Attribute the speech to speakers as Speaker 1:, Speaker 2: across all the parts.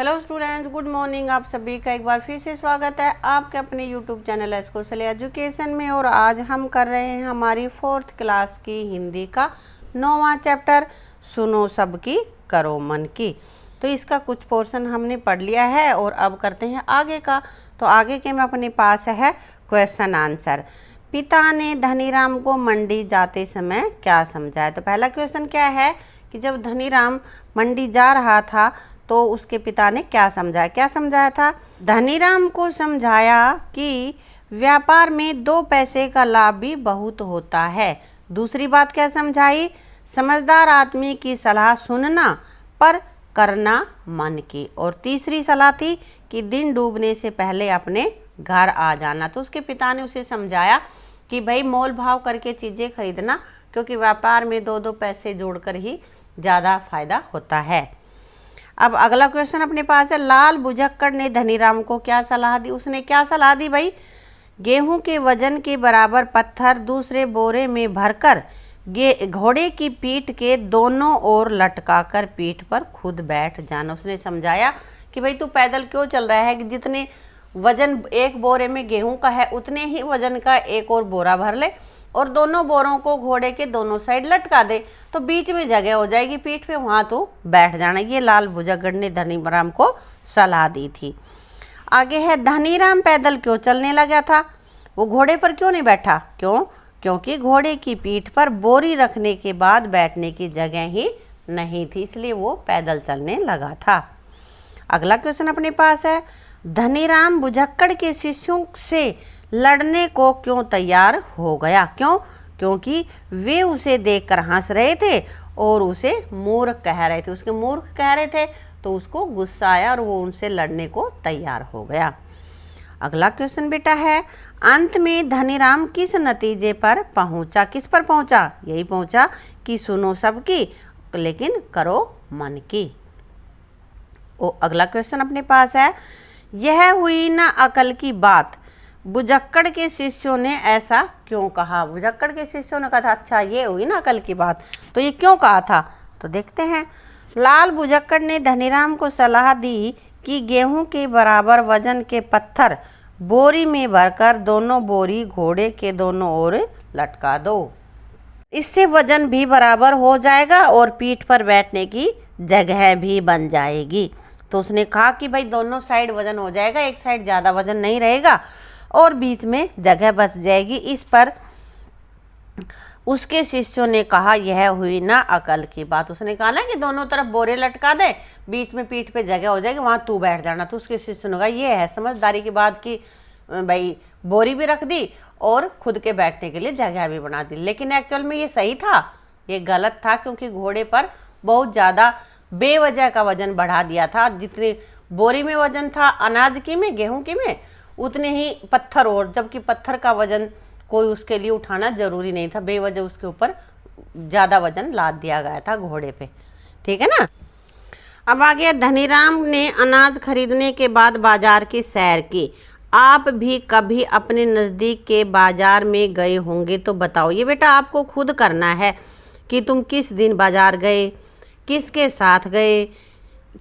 Speaker 1: Hello students, good morning. आप सभी का एक बार फिर से स्वागत है आपके अपने यूट्यूब चैनल एस्कोसल एजुकेशन में। और आज हम कर रहे हैं हमारी 4th क्लास की हिंदी का 9वां चैप्टर, सुनो सबकी करो मन की। तो इसका कुछ पोर्शन हमने पढ़ लिया है और अब करते हैं आगे का। तो आगे के में अपने पास है क्वेश्चन आंसर। पिता ने धनीराम को मंडी जाते समय क्या समझाया। तो पहला क्वेश्चन क्या है कि जब धनीराम मंडी जा रहा था तो उसके पिता ने क्या समझाया था। धनीराम को समझाया कि व्यापार में 2 पैसे का लाभ भी बहुत होता है। दूसरी बात क्या समझाई, समझदार आदमी की सलाह सुनना पर करना मन की। और तीसरी सलाह थी कि दिन डूबने से पहले अपने घर आ जाना। तो उसके पिता ने उसे समझाया कि भाई मोल भाव करके चीज़ें खरीदना, क्योंकि व्यापार में 2 पैसे जोड़कर ही ज़्यादा फायदा होता है। अब अगला क्वेश्चन अपने पास है, लाल बुझक्कड़ ने धनीराम को क्या सलाह दी। उसने क्या सलाह दी भाई, गेहूं के वजन के बराबर पत्थर दूसरे बोरे में भरकर घोड़े की पीठ के दोनों ओर लटकाकर पीठ पर खुद बैठ जाना। उसने समझाया कि भाई तू पैदल क्यों चल रहा है, कि जितने वजन एक बोरे में गेहूं का है उतने ही वजन का एक और बोरा भर ले और दोनों बोरों को घोड़े के दोनों साइड लटका दे, तो बीच में जगह हो जाएगी पीठ पे, वहाँ तो बैठ जाना। ये लाल बुझक्कड़ ने धनीराम को सलाह दी थी। आगे है, धनीराम पैदल क्यों चलने लगा था, वो घोड़े पर क्यों नहीं बैठा। क्योंकि घोड़े की पीठ पर बोरी रखने के बाद बैठने की जगह ही नहीं थी, इसलिए वो पैदल चलने लगा था। अगला क्वेश्चन अपने पास है, धनीराम बुझक्कड़ के शिष्यों से लड़ने को क्यों तैयार हो गया। क्योंकि वे उसे देखकर हंस रहे थे और उसे मूर्ख कह रहे थे। उसके मूर्ख कह रहे थे तो उसको गुस्सा आया और वो उनसे लड़ने को तैयार हो गया। अगला क्वेश्चन बेटा है, अंत में धनीराम किस नतीजे पर पहुंचा। किस पर पहुंचा, यही पहुंचा कि सुनो सबकी लेकिन करो मन की। अगला क्वेश्चन अपने पास है, यह हुई ना अकल की बात, बुझक्कड़ के शिष्यों ने ऐसा क्यों कहा। बुझक्कड़ के शिष्यों ने कहा था, अच्छा ये हुई ना अकल की बात, तो ये क्यों कहा था, तो देखते हैं। लाल बुझक्कड़ ने धनीराम को सलाह दी कि गेहूं के बराबर वजन के पत्थर बोरी में भरकर दोनों बोरी घोड़े के दोनों ओर लटका दो, इससे वजन भी बराबर हो जाएगा और पीठ पर बैठने की जगह भी बन जाएगी। तो उसने कहा कि भाई दोनों साइड वजन हो जाएगा, एक साइड ज़्यादा वजन नहीं रहेगा और बीच में जगह बच जाएगी। इस पर उसके शिष्यों ने कहा, यह हुई ना अकल की बात। उसने कहा ना कि दोनों तरफ बोरे लटका दे, बीच में पीठ पे जगह हो जाएगी, वहाँ तू बैठ जाना। तो उसके शिष्यों ने कहा, ये है समझदारी की बात कि भाई बोरी भी रख दी और खुद के बैठने के लिए जगह भी बना दी। लेकिन एक्चुअल में ये सही था, ये गलत था, क्योंकि घोड़े पर बहुत ज़्यादा बेवजह का वजन बढ़ा दिया था। जितने बोरी में वजन था अनाज की में, गेहूं की में, उतने ही पत्थर, और जबकि पत्थर का वजन कोई उसके लिए उठाना जरूरी नहीं था, बेवजह उसके ऊपर ज़्यादा वजन लाद दिया गया था घोड़े पे। ठीक है ना। अब आ गया, धनीराम ने अनाज खरीदने के बाद बाजार की सैर की। आप भी कभी अपने नज़दीक के बाजार में गए होंगे तो बताओ। ये बेटा आपको खुद करना है कि तुम किस दिन बाजार गए, किसके साथ गए,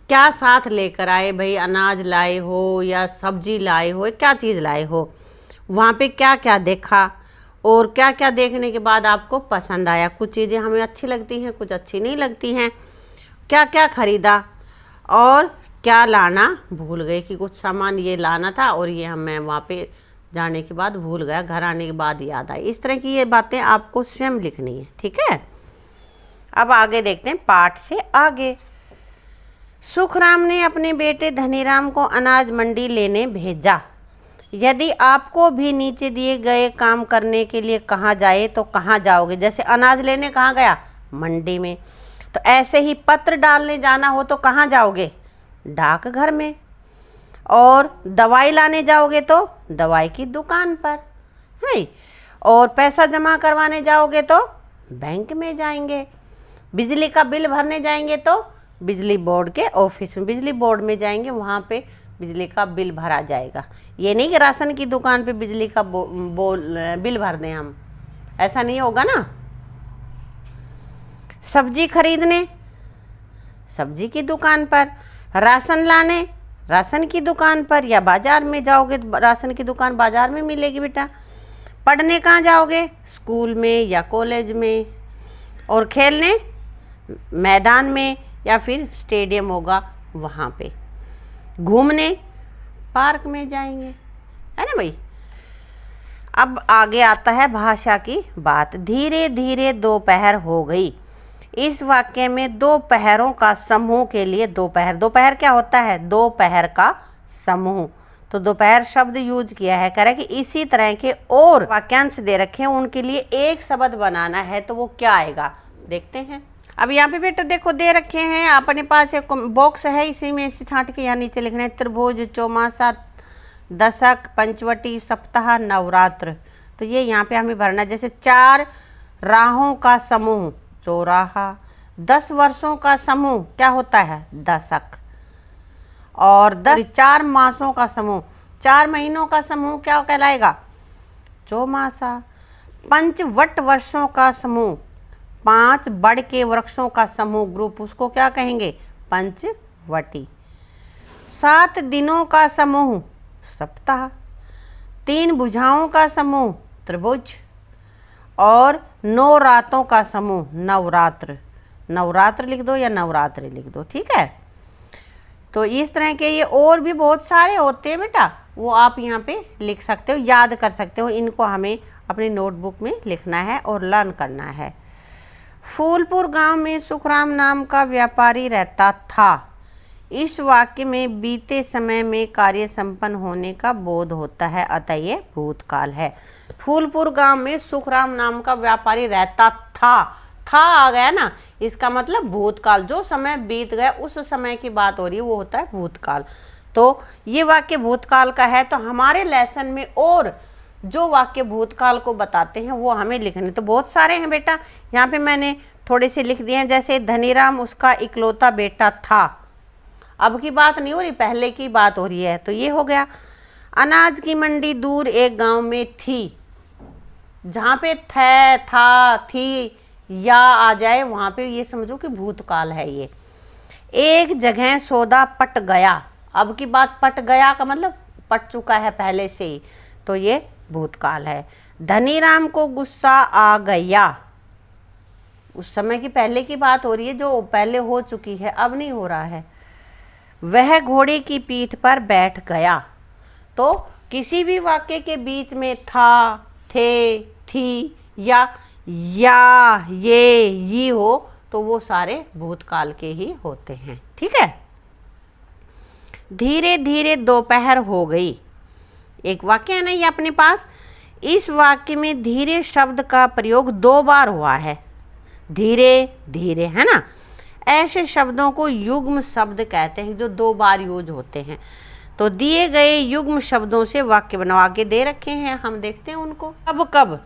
Speaker 1: क्या साथ लेकर आए, भाई अनाज लाए हो या सब्जी लाए हो, क्या चीज़ लाए हो, वहाँ पे क्या क्या देखा और क्या क्या देखने के बाद आपको पसंद आया। कुछ चीज़ें हमें अच्छी लगती हैं, कुछ अच्छी नहीं लगती हैं, क्या क्या खरीदा और क्या लाना भूल गए, कि कुछ सामान ये लाना था और ये मैं वहाँ पे जाने के बाद भूल गया, घर आने के बाद याद आई। इस तरह की ये बातें आपको स्वयं लिखनी है। ठीक है। अब आगे देखते हैं पाठ से आगे। सुखराम ने अपने बेटे धनीराम को अनाज मंडी लेने भेजा। यदि आपको भी नीचे दिए गए काम करने के लिए कहा जाए तो कहाँ जाओगे। जैसे अनाज लेने कहाँ गया, मंडी में। तो ऐसे ही पत्र डालने जाना हो तो कहाँ जाओगे, डाकघर में। और दवाई लाने जाओगे तो दवाई की दुकान पर है। और पैसा जमा करवाने जाओगे तो बैंक में जाएंगे। बिजली का बिल भरने जाएंगे तो बिजली बोर्ड के ऑफिस में, बिजली बोर्ड में जाएंगे, वहाँ पे बिजली का बिल भरा जाएगा। ये नहीं कि राशन की दुकान पे बिजली का बिल भर दें हम, ऐसा नहीं होगा ना। सब्जी खरीदने सब्जी की दुकान पर, राशन लाने राशन की दुकान पर या बाजार में जाओगे, राशन की दुकान बाजार में मिलेगी बेटा। पढ़ने कहाँ जाओगे, स्कूल में या कॉलेज में। और खेलने मैदान में या फिर स्टेडियम होगा वहाँ पे। घूमने पार्क में जाएंगे, है ना भाई। अब आगे आता है भाषा की बात। धीरे धीरे दोपहर हो गई। इस वाक्य में दोपहरों का समूह के लिए दोपहर, दोपहर क्या होता है, दोपहर का समूह, तो दोपहर शब्द यूज किया है। कह रहा है कि इसी तरह के और वाक्यांश दे रखे हैं, उनके लिए एक शब्द बनाना है, तो वो क्या आएगा देखते हैं। अब यहाँ पे बेटा देखो दे रखे हैं, अपने पास एक बॉक्स है, इसी में से छांट के यहाँ नीचे लिखना है त्रिभुज, चौमासा, दशक, पंचवटी, सप्ताह, नवरात्र। तो ये यहाँ पे हमें भरना है। जैसे 4 राहों का समूह चौराहा, 10 वर्षों का समूह क्या होता है, दशक, और 4 मासों का समूह, 4 महीनों का समूह क्या कहलाएगा, चौमासा। 5 वट वर्षों का समूह, 5 बड़ के वृक्षों का समूह ग्रुप, उसको क्या कहेंगे, पंचवटी। 7 दिनों का समूह सप्ताह, 3 भुजाओं का समूह त्रिभुज, और 9 रातों का समूह नवरात्र। नवरात्र लिख दो या नवरात्रि लिख दो, ठीक है। तो इस तरह के ये और भी बहुत सारे होते हैं बेटा, वो आप यहाँ पे लिख सकते हो, याद कर सकते हो। इनको हमें अपनी नोटबुक में लिखना है और लर्न करना है। फूलपुर गांव में सुखराम नाम का व्यापारी रहता था। इस वाक्य में बीते समय में कार्य संपन्न होने का बोध होता है, अतः ये भूतकाल है। फूलपुर गांव में सुखराम नाम का व्यापारी रहता था आ गया ना, इसका मतलब भूतकाल, जो समय बीत गया उस समय की बात हो रही है, वो होता है भूतकाल। तो ये वाक्य भूतकाल का है। तो हमारे लेसन में और जो वाक्य भूतकाल को बताते हैं वो हमें लिखने तो बहुत सारे हैं बेटा। यहाँ पे मैंने थोड़े से लिख दिए हैं, जैसे धनीराम उसका इकलौता बेटा था। अब की बात नहीं हो रही, पहले की बात हो रही है, तो ये हो गया। अनाज की मंडी दूर एक गांव में थी। जहाँ पे थे, था, थी या आ जाए वहाँ पे ये समझो कि भूतकाल है ये। एक जगह सौदा पट गया। अब की बात पट गया का मतलब पट चुका है पहले से ही, तो ये भूतकाल है। धनीराम को गुस्सा आ गया। उस समय की पहले की बात हो रही है, जो पहले हो चुकी है, अब नहीं हो रहा है। वह घोड़े की पीठ पर बैठ गया। तो किसी भी वाक्य के बीच में था, थे, थी या ये हो तो वो सारे भूतकाल के ही होते हैं, ठीक है। धीरे धीरे दोपहर हो गई। एक वाक्य है ना ये अपने पास। इस वाक्य में धीरे शब्द का प्रयोग 2 बार हुआ है। धीरे धीरे, है ना। ऐसे शब्दों को युग्म शब्द कहते हैं जो 2 बार यूज होते हैं। तो दिए गए युग्म शब्दों से वाक्य बनवा के दे रखे हैं, हम देखते हैं उनको। कब कब,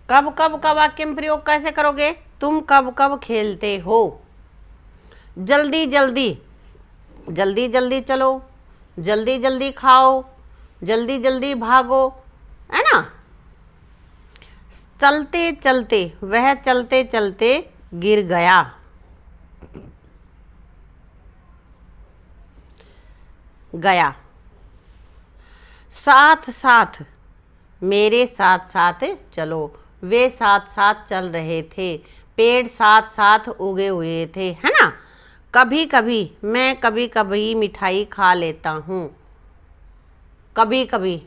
Speaker 1: कब कब का वाक्य में प्रयोग कैसे करोगे, तुम कब कब खेलते हो। जल्दी जल्दी, जल्दी जल्दी चलो, जल्दी जल्दी खाओ, जल्दी जल्दी भागो, है ना। चलते चलते, वह चलते चलते गिर गया। गया। साथ साथ, मेरे साथ साथ चलो, वे साथ साथ चल रहे थे। पेड़ साथ साथ उगे हुए थे, है ना। कभी कभी, मैं कभी कभी मिठाई खा लेता हूँ। कभी कभी,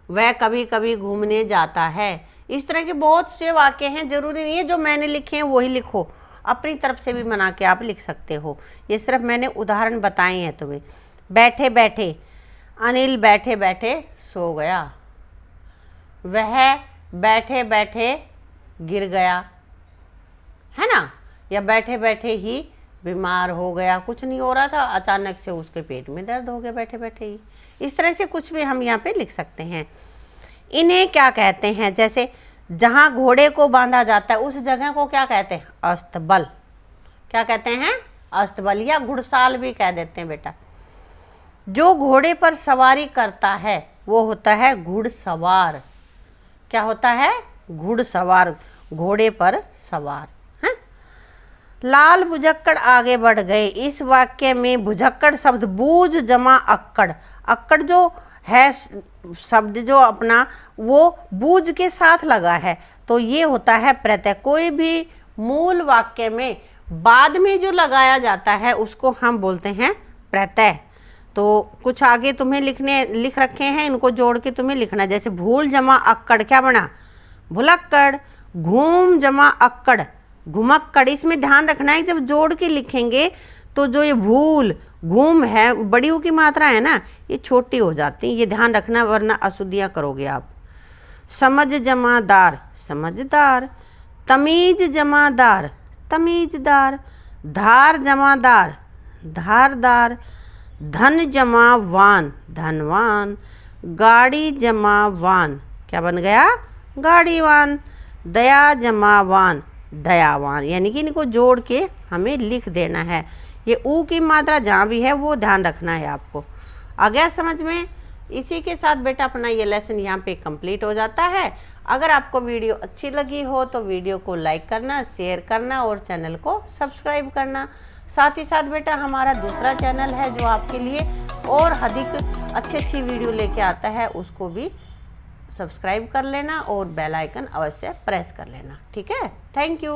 Speaker 1: वह कभी कभी घूमने जाता है। इस तरह के बहुत से वाक्य हैं, जरूरी नहीं है जो मैंने लिखे हैं वही लिखो, अपनी तरफ से भी बना के आप लिख सकते हो। ये सिर्फ मैंने उदाहरण बताए हैं तुम्हें। बैठे बैठे, अनिल बैठे बैठे सो गया। वह बैठे बैठे गिर गया, है ना। या बैठे बैठे ही बीमार हो गया, कुछ नहीं हो रहा था, अचानक से उसके पेट में दर्द हो गया बैठे बैठे ही। इस तरह से कुछ भी हम यहाँ पे लिख सकते हैं। इन्हें क्या कहते हैं, जैसे जहाँ घोड़े को बांधा जाता है उस जगह को क्या कहते हैं, अस्तबल। क्या कहते हैं, अस्तबल, या घुड़साल भी कह देते हैं बेटा। जो घोड़े पर सवारी करता है वो होता है घुड़सवार। क्या होता है, घुड़सवार, घोड़े पर सवार है। लाल भुजक्कड़ आगे बढ़ गए। इस वाक्य में भुजक्कड़ शब्द बूझ जमा अक्कड़, अक्कड़ जो है शब्द जो अपना वो बूझ के साथ लगा है, तो ये होता है प्रत्यय। कोई भी मूल वाक्य में बाद में जो लगाया जाता है उसको हम बोलते हैं प्रत्यय। तो कुछ आगे तुम्हें लिख रखे हैं, इनको जोड़ के तुम्हें लिखना। जैसे भूल जमा अक्कड़ क्या बना? भुलक्कड़। घूम जमा अक्कड़ घुमक्कड़। इसमें ध्यान रखना है जब जोड़ के लिखेंगे तो जो ये भूल घूम है, बड़ी ऊ की मात्रा है ना, ये छोटी हो जाती है, ये ध्यान रखना वरना अशुद्धियाँ करोगे आप। समझ जमा दार समझदार। तमीज जमा दार तमीजदार। धार जमा दार धारदार। धन जमा वान धनवान। गाड़ी जमा वान क्या बन गया? गाड़ीवान। दया जमा वान दयावान। यानी कि इनको जोड़ के हमें लिख देना है। ये ऊ की मात्रा जहाँ भी है वो ध्यान रखना है आपको। आ गया समझ में? इसी के साथ बेटा अपना ये लेसन यहाँ पे कंप्लीट हो जाता है। अगर आपको वीडियो अच्छी लगी हो तो वीडियो को लाइक करना, शेयर करना और चैनल को सब्सक्राइब करना। साथ ही साथ बेटा हमारा दूसरा चैनल है जो आपके लिए और अधिक अच्छी वीडियो लेके आता है, उसको भी सब्सक्राइब कर लेना और बेल आइकन अवश्य प्रेस कर लेना। ठीक है, थैंक यू।